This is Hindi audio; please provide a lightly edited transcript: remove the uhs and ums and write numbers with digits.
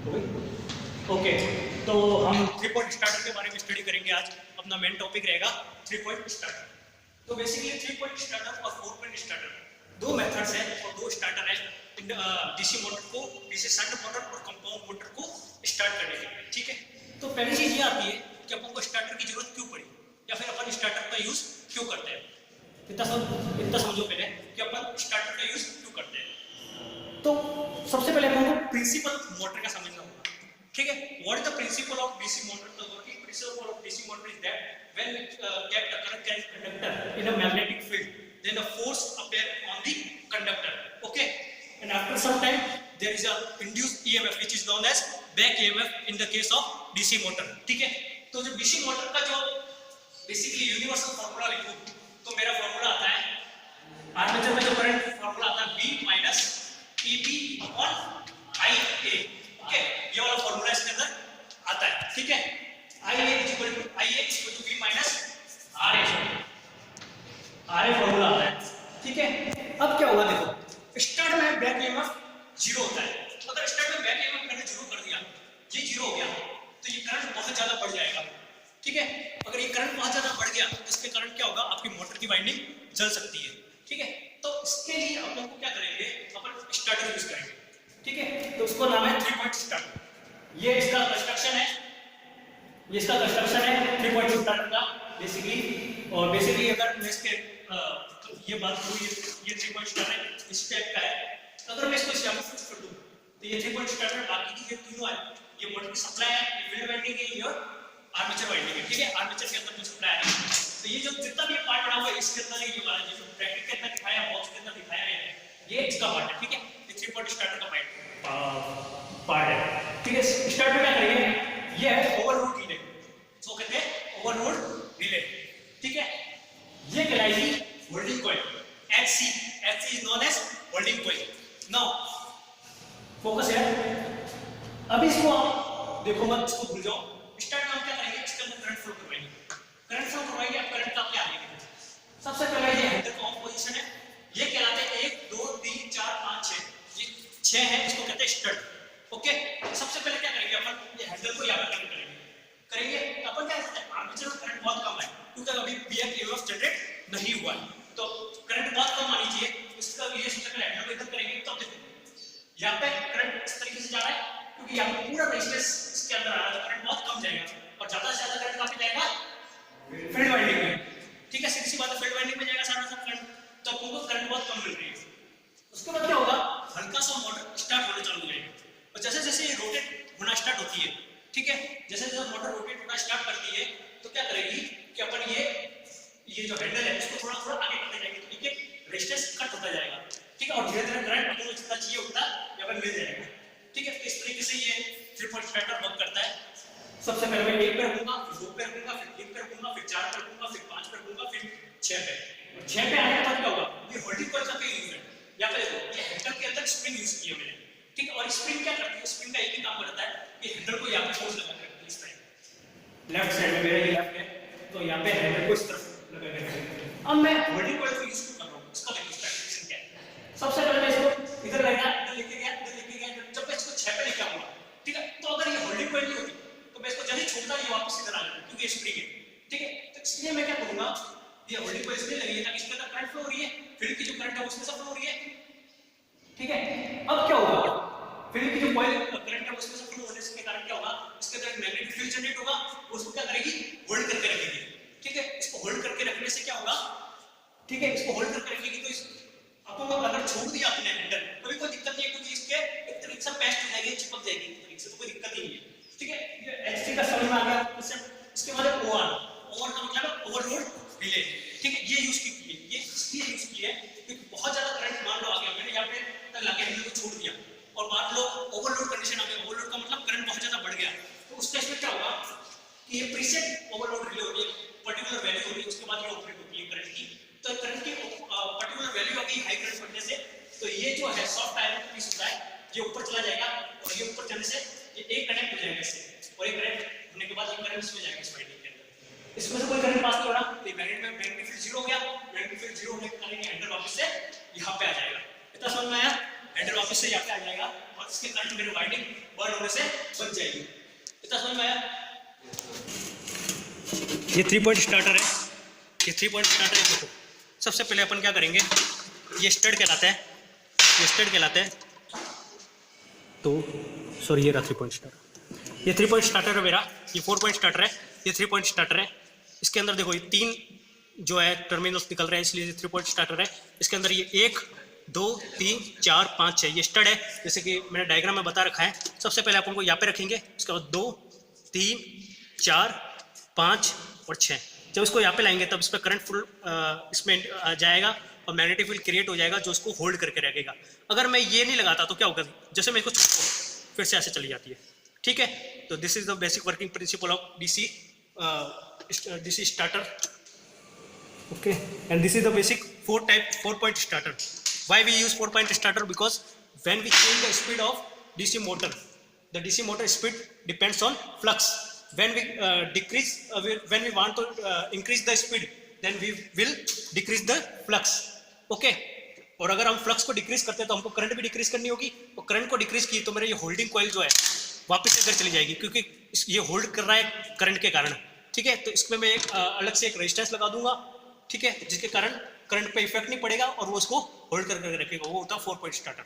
ओके, तो हम 3 पॉइंट स्टार्टर के बारे में स्टडी करेंगे आज। अपना मेन टॉपिक रहेगा 3 पॉइंट स्टार्टर। तो बेसिकली 3 पॉइंट स्टार्टर और 4 पॉइंट स्टार्टर दो मेथड्स हैं और दो स्टार्टर है डीसी मोटर को, डीसी शंट मोटर और कंपाउंड मोटर को स्टार्ट करने के लिए। ठीक है, तो पहली चीज ये आती है कि अपन को स्टार्टर की जरूरत क्यों पड़ी या फिर अपन स्टार्टर का यूज क्यों करते हैं। इतना समझो पहले कि अपन स्टार्टर का यूज क्यों करते हैं। तो सबसे पहले अपन को प्रिंसिपल मोटर का समझना होगा। ठीक है, what is the principle of DC motor? The working principle of DC motor is that when kept a current carrying conductor in a magnetic field, then the force appear on the conductor. Okay, and after some time there is a induced EMF which is known as back EMF in the case of DC motor. ठीक है, तो जो DC मोटर का जो बेसिकली यूनिवर्सल फार्मूला लिखूं तो मेरा फार्मूला आता है आर्मेचर में जो करंट फार्मूला आता है V minus EB upon IA। Okay, ये वाला फार्मूला इसके अंदर आता है। ठीक है, IA equal to V minus RA formula आता है। ठीक है, अब क्या होगा देखो, स्टार्ट में बैक ईएमएफ 0 होता है। अगर स्टार्ट में बैक ईएमएफ मैंने 0 कर दिया, ये 0 हो गया तो ये करंट बहुत ज्यादा बढ़ जाएगा। ठीक है, अगर ये करंट बहुत ज्यादा बढ़ गया तो इसके करंट क्या होगा, आपकी मोटर की वाइंडिंग जल सकती है। ठीक है, तो इसके लिए आप लोग को क्या करेंगे, अपन स्टार्टर यूज करेंगे। ठीक है, तो उसको नाम है 3 पॉइंट स्टार्टर। ये इसका कंस्ट्रक्शन है, ये इसका कंस्ट्रक्शन है 3 पॉइंट स्टार्टर का बेसिकली। और बेसिकली अगर मैं इसके ये बात करूं, ये 3 पॉइंट स्टार्टर इस टाइप का है। तो अगर मैं इसको इस यहाँ फिक्स कर दूं तो ये 3 पॉइंट स्टार्टर बाकी की ये तीनों है, ये मोटर की सप्लाई है, ये फील्ड वाइंडिंग है, ये आर्मेचर वाइंडिंग है। ठीक है, आर्मेचर के अंदर जो सप्लाई है, तो ये जो जितना भी पार्ट बना हुआ है इसके अंदर ये वाला जो ब्रैकेट के अंदर दिखाया है, बॉक्स के अंदर दिखाया है, ये इसका पार्ट है। ठीक है, ये 3 पॉइंट स्टार्टर का पार्ट है। ठीक है, स्टार्ट में क्या करेंगे, ये है ओवरलोड रिले, तो कहते हैं ओवरलोड रिले। ठीक है, ये कहलाएगी holding coil, HC is known as holding coil. Now focus है, अब इसको आप देखो मत, इसको भूल जाओ। स्टार्ट में हम क्या करेंगे, इसके अंदर करंट फ्लो करवाएंगे, अब करंट का क्या आएगा। सबसे पहले ये हैंडल का ऑफ पोजीशन है, ये कहलाते हैं 1 2 3 4 5 6, ये 6 है, इसको कहते हैं स्टड। ओके, सबसे पहले क्या करेंगे अपन, ये हैंडल को यहां पर कनेक्ट करेंगे। तो अपन क्या करते हैं, आर्मेचर में करंट बहुत कम है क्योंकि अभी बैक ईएमएफ जनरेट नहीं हुआ है, तो करंट बहुत कम आनी चाहिए। इसका ये सबसे पहले हैंडल को इधर करेंगे, तो देखो यहां पे करंट इस तरीके से जा रहा है क्योंकि यहां पे पूरा रेजिस्टेंस इसके अंदर आ रहा है, तो करंट बहुत कम जाएगा और ज्यादा से ज्यादा करंट कहां पे जाएगा, फील्ड वाइंडिंग में। ठीक है, सीधी सी बात है, फील्ड वाइंडिंग में जाएगा सारा सब करंट, तो आपको करंट बहुत कम मिल रही है। उसके बाद क्या होगा, हल्का सा मोटर स्टार्ट होना चालू हो जाएगी और जैसे जैसे ये रोटेट होना स्टार्ट होती है, ठीक है, जैसे जैसे मोटर रोटेट होना स्टार्ट करती है तो क्या करेगी कि अपन ये जो हैंडल है इसको थोड़ा थोड़ा आगे करते जाएंगे, तो ठीक है, रेजिस्टेंस कट होता जाएगा। ठीक है, और धीरे धीरे करंट अपन को जितना चाहिए उतना यहाँ पर मिल जाएगा। ठीक है, तो इस तरीके से ये 3 पॉइंट स्टार्टर वर्क करता है। सबसे पहले मैं 1 पे रखूंगा, फिर 2 पे रखूंगा, फिर 3 पे रखूंगा, फिर 4 पे रखूंगा, फिर 5 पे रखूंगा, फिर 6 पे। 6 पे आने के बाद क्या होगा, ये होल्डिंग कॉइल का यूज है। यहाँ पे देखो, ये हैंडल के अंदर स्प्रिंग यूज किया मैंने। ठीक है, और स्प्रिंग क्या करती है, स्प्रिंग का एक ही काम करता है कि हैंडल को यहाँ पे फोर्स लगा के रखती है इस तरह। लेफ्ट साइड में मेरा ये लेफ्ट है, तो यहाँ पे हैंडल को इस तरफ लगा के रखती है। अब मैं होल्डिंग कॉइल को यूज कर रहा हूँ, इसका देखो स्ट्रक्चर क्या है। सबसे पहले मैं इसको इधर लेगा, इधर लेके गया, इधर लेके गया, जब मैं इसको 6 पे लेके आऊंगा, ठीक है, तो अगर ये होल्डिंग कॉइल नहीं होती तो मैं इसको जल्दी छोड़ता, ये वापस इधर आ जाएगा क्योंकि स्प्रिंग है। ठीक है, तो इसलिए मैं क्या करूंगा, ये होल्डिंग कॉइल इसलिए लगी है ताकि इसके अंदर करंट फ्लो हो रही है, फील्ड की जो करंट है उसमें से फ्लो हो रही है। ठीक है, अब क्या होगा, फील्ड की जो कॉइल करंट है उसमें से फ्लो होने के कारण क्या होगा, इसके अंदर मैग्नेटिक फील्ड जनरेट होगा, उसको क्या करेगी, होल्ड करके रखेगी। ठीक है, इसको होल्ड करके रखने से क्या होगा, ठीक है, इसको होल्ड करके रखेगी तो इस अपन को अगर छोड़ दिया आपने हैंडल तो भी कोई दिक्कत नहीं है क्योंकि इसके एक तरीके से पेस्ट हो जाएगी, चिपक जाएगी एक तरीके से, तो कोई दिक्कत नहीं है। ठीक है, ये HC का समझ में आ गया कॉन्सेप्ट। इसके बाद ओवर का मतलब है ओवरलोड रिले। ठीक है, ये यूज की है, ये इसलिए यूज की है क्योंकि बहुत ज्यादा करंट मान लो आ गया, मैंने यहाँ पे तक लाके हैंडल को छोड़ दिया और मान लो ओवरलोड कंडीशन आ गई, ओवरलोड का मतलब करंट बहुत ज्यादा बढ़ गया, तो उस केस में क्या होगा कि ये प्रीसेट ओवरलोड रिले होगी, पर्टिकुलर वैल्यू होगी, उसके बाद ये ऑपरेट होती है करंट की। तो करंट की पर्टिकुलर वैल्यू आ गई हाई करंट बढ़ने से, तो ये जो है सॉफ्ट आयरन पीस होता है, ये ऊपर चला जाएगा और ये ऊपर जाने से ये एक कनेक्ट हो जाएगा इससे, और एक कनेक्ट होने के बाद ये करंट इसमें जाएगा, इस वाइंडिंग के अंदर। इसमें से कोई करंट पास नहीं हो रहा, तो मैग्नेटिक फील्ड 0 हो गया, मैग्नेटिक फील्ड 0 होने के कारण ये हैंडल वापस से यहाँ पे आ जाएगा। इतना समझ में आया, हैंडल वापस से यहाँ पे आ जाएगा और इसके करंट मेरे वाइंडिंग बर्न होने से बच जाएगी। इतना समझ में आया? ये 3 पॉइंट स्टार्टर है, ये 3 पॉइंट स्टार्टर है। देखो सबसे पहले अपन क्या करेंगे, ये स्टड कहलाता है, ये स्टड कहलाता है। तो सॉरी ये रहा 3 पॉइंट स्टार्टर, ये 3 पॉइंट स्टार्टर है मेरा, ये 4 पॉइंट स्टार्टर है, ये 3 पॉइंट स्टार्टर है। इसके अंदर देखो ये 3 जो है टर्मिनल्स निकल रहे हैं, इसलिए ये 3 पॉइंट स्टार्टर है। इसके अंदर ये 1 2 3 4 5 6 ये स्टड है, जैसे कि मैंने डायग्राम में बता रखा है। सबसे पहले अपन को यहाँ पे रखेंगे, उसके बाद 2 3 4 5 और 6। जब इसको यहाँ पे लाएंगे तब इस पर करंट फुल इसमें जाएगा और मैग्नेटिक फील्ड क्रिएट हो जाएगा जो इसको होल्ड करके रखेगा। अगर मैं ये नहीं लगाता तो क्या होगा, जैसे मैं इसको फिर से ऐसे चली जाती है। ठीक है, तो this is the basic working principle of DC starter. Okay, and this is the basic 4 point starter. Why we use 4 point starter? Because when we change the speed of DC motor, the DC motor speed depends on flux. When we when we want to increase the speed, then we will decrease the flux. Okay, और अगर हम फ्लक्स को डिक्रीज करते हैं तो हमको करंट भी डिक्रीज करनी होगी, और करंट को डिक्रीज की तो मेरे ये होल्डिंग कॉइल जो है वापस इधर चली जाएगी, क्योंकि ये होल्ड कर रहा है करंट के कारण। ठीक है, तो इसमें मैं एक अलग से एक रेजिस्टेंस लगा दूंगा, ठीक है, जिसके कारण करंट पे इफेक्ट नहीं पड़ेगा और वो उसको होल्ड करके रखेगा। वो होता है 4 पॉइंट स्टार्टर।